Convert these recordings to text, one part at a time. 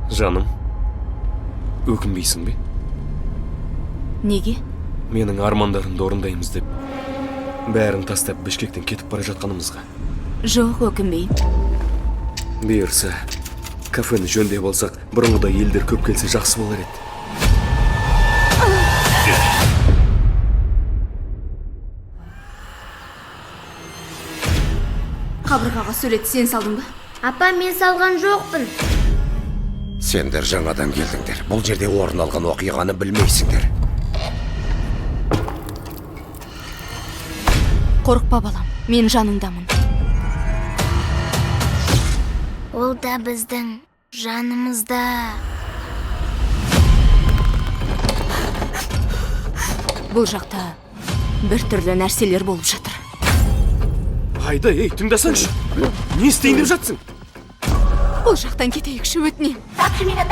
Жаным, өкінбейсің бе? Неге? Менің армандарымды орындаймыз деп, бәрін тастап Бішкектен кетіп бара жатқанымызға. Жоқ, өкінбеймін. Бұйырса, кафені жөндеп болсақ, бұрынғыдай елдер көп келсе жақсы болар еді. Қабырғаға суретті сен салдың ба? Апа, мен салған жоқпын. Сендер жаңадан келдіңдер. Бұл жерде орын алған оқиғаны білмейсіңдер. Қорықпа балам, мен жаныңдамын. Ол да біздің жанымызда. Бұл жақта бір түрлі нәрселер болып жатыр. Айда, ей, тыңдасаңшы. Не істейін деп жатсың? Бұл жақтан кетейікші, өтінем. Тапшы мені.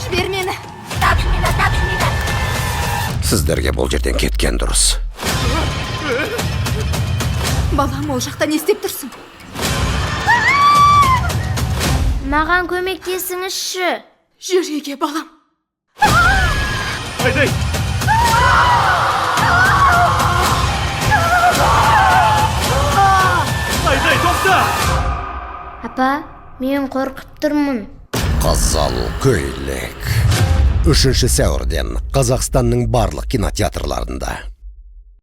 Жібер мені. Тапшы мені. Сіздерге бұл жерден кеткен дұрыс. Балам, ол жақта не істеп тұрсың? Маған көмектесіңізші. Жүреге, балам. Айдай! Айдай, тоқта! Апа, мен қорқып тұрмын. Қызыл көйлек. 3 сәуірден Қазақстанның барлық кинотеатрларында.